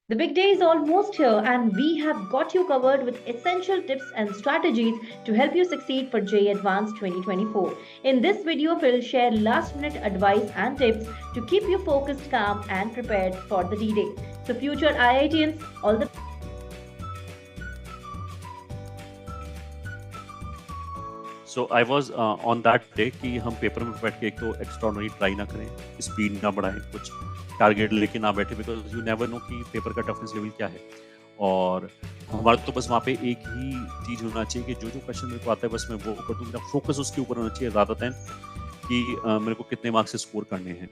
The big day is almost here, and we have got you covered with essential tips and strategies to help you succeed for JEE Advanced 2024. In this video, we'll share last minute advice and tips to keep you focused, calm, and prepared for the D Day. So, future IITians, all the so I was on that day कि हम paper में बैठ के एक तो extraordinary try ना करें, speed ना बढ़ाएं, कुछ टारगेट लेके ना बैठे, बिकॉज यू नेवर नो कि पेपर का टफनेस लेवल क्या है। और हमारा तो बस वहाँ पे एक ही चीज़ होना चाहिए कि जो जो क्वेश्चन मेरे को आता है बस मैं वो कर दूँ, मेरा फोकस उसके ऊपर होना चाहिए ज़्यादा देन कि मेरे को कितने मार्क्स से स्कोर करने हैं।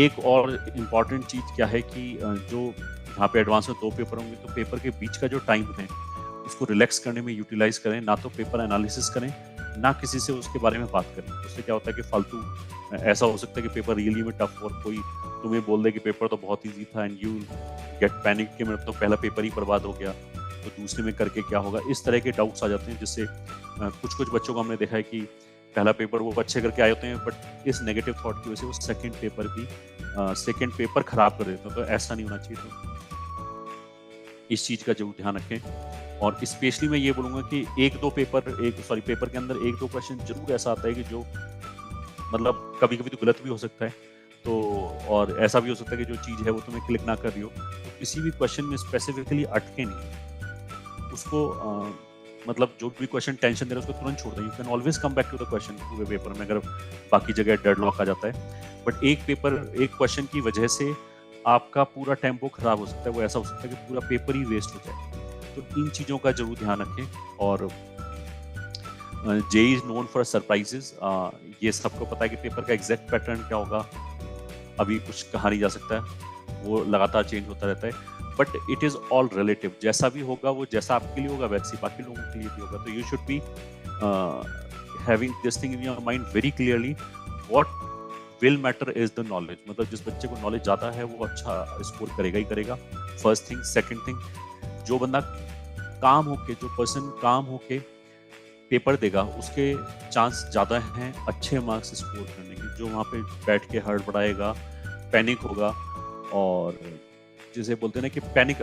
एक और इम्पॉर्टेंट चीज़ क्या है कि जो यहाँ पे एडवांस में 2 पेपर होंगे तो पेपर के बीच का जो टाइम है उसको रिलैक्स करने में यूटिलाइज करें, ना तो पेपर एनालिसिस करें ना किसी से उसके बारे में बात करें। उससे क्या होता है कि फालतू ऐसा हो सकता है कि पेपर रियली में टफ और कोई तुम्हें बोल दे कि पेपर तो बहुत ईजी था एंड यू गेट पैनिक कि मेरा तो पहला पेपर ही बर्बाद हो गया तो दूसरे में करके क्या होगा। इस तरह के डाउट्स आ जाते हैं जिससे कुछ बच्चों को हमने देखा है कि पहला पेपर वो अच्छे करके आए होते हैं बट इस नेगेटिव थॉट की वजह से वो सेकेंड पेपर खराब कर देते हैं। तो ऐसा नहीं होना चाहिए। तो इस चीज़ का जरूर ध्यान रखें। और स्पेशली मैं ये बोलूँगा कि पेपर के अंदर 1-2 क्वेश्चन जरूर ऐसा आता है कि जो मतलब कभी कभी तो गलत भी हो सकता है, तो और ऐसा भी हो सकता है कि जो चीज़ है वो तुम्हें क्लिक ना कर रही हो, तो किसी भी क्वेश्चन में स्पेसिफिकली अटके नहीं, उसको मतलब जो भी क्वेश्चन टेंशन दे रहा है उसको तुरंत छोड़ दें। You can always come back to the question पूरे पेपर में अगर बाकी जगह डेड लॉक आ जाता है। बट एक क्वेश्चन की वजह से आपका पूरा टेम्पो खराब हो सकता है। वो ऐसा हो सकता है कि पूरा पेपर ही वेस्ट हो जाए। तो इन चीज़ों का जरूर ध्यान रखें। और JEE is known for surprises. ये सबको पता है कि पेपर का एग्जैक्ट पैटर्न क्या होगा अभी कुछ कहा नहीं जा सकता है, वो लगातार चेंज होता रहता है। But it is all relative, जैसा भी होगा वो जैसा आपके लिए होगा वैसे बाकी लोगों के लिए भी होगा। तो you should be having this thing in your mind very clearly. What will matter is the knowledge. मतलब जिस बच्चे को नॉलेज ज़्यादा है वो अच्छा स्कोर करेगा ही करेगा, फर्स्ट थिंग। सेकेंड थिंग, जो बंदा जो पर्सन काम होके पेपर देगा उसके चांस ज़्यादा हैं अच्छे मार्क्स स्कोर करने की। जो वहाँ पे बैठ के हड़बड़ाएगा, पैनिक होगा, और जिसे बोलते हैं ना कि पैनिक,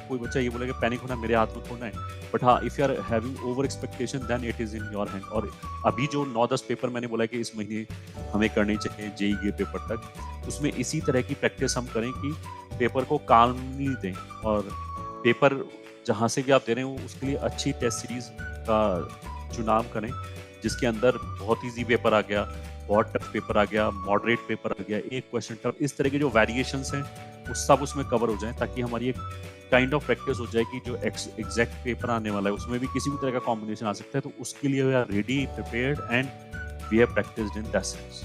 कोई बच्चा ये बोलेगा पैनिक होना मेरे हाथ में थोड़ा है, बट हाँ if you are having over expectation then it is in your hand. और अभी जो 9-10 पेपर मैंने बोला कि इस महीने हमें करने चाहिए जेईई के पेपर तक, उसमें इसी तरह की प्रैक्टिस हम करें कि पेपर को काल्मली दें। और पेपर जहाँ से भी आप दे रहे हो उसके लिए अच्छी टेस्ट सीरीज का चुनाव करें जिसके अंदर बहुत इजी पेपर आ गया, बहुत टफ पेपर आ गया, मॉडरेट पेपर आ गया, एक क्वेश्चन टफ, इस तरह के जो वेरिएशंस हैं वो सब उसमें कवर हो जाएं, ताकि हमारी एक काइंड ऑफ प्रैक्टिस हो जाए कि जो एग्जैक्ट पेपर आने वाला है उसमें भी किसी भी तरह का कॉम्बिनेशन आ सकता है। तो उसके लिए we are ready, prepared and we have practised in that sense.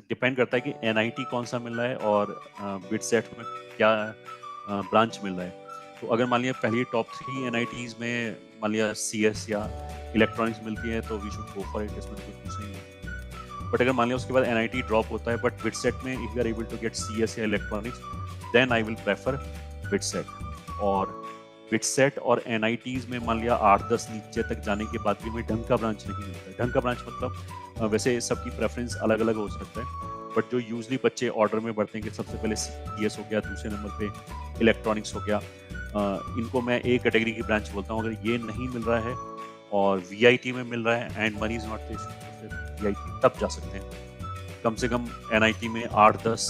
Depend करता है कि एनआईटी कौन सा मिल रहा है और बिटसेट में क्या ब्रांच मिल रहा है। तो अगर मान लिया पहली टॉप 3 एनआईटीज में मान लिया सीएस या इलेक्ट्रॉनिक्स मिलती है तो we should go for it, इसमें कुछ पूछ नहीं है। बट अगर मान लिया उसके बाद एनआईटी ड्रॉप होता है बट बिटसेट में if you are able to get CS या electronics then I will prefer BITSAT. और बिटसेट और एनआईटीज में मान लिया 8-10 नीचे तक जाने के बाद भी हमें ढंग का ब्रांच नहीं मिलता है। ढंग का ब्रांच मतलब वैसे सबकी प्रेफरेंस अलग अलग हो सकता है, बट जो यूजली बच्चे ऑर्डर में बढ़ते हैं कि सबसे पहले सीएस हो गया, दूसरे नंबर पे इलेक्ट्रॉनिक्स हो गया, इनको मैं एक कैटेगरी की ब्रांच बोलता हूँ। अगर ये नहीं मिल रहा है और वीआईटी में मिल रहा है and money is not the issue तो फिर वीआईटी तब जा सकते हैं। कम से कम एनआईटी में 8-10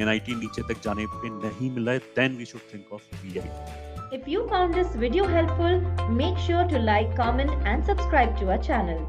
एनआईटी नीचे तक जाने पे नहीं मिल रहा है then we should think of VIT. If you found this video helpful, make sure to like, comment and subscribe to our channel.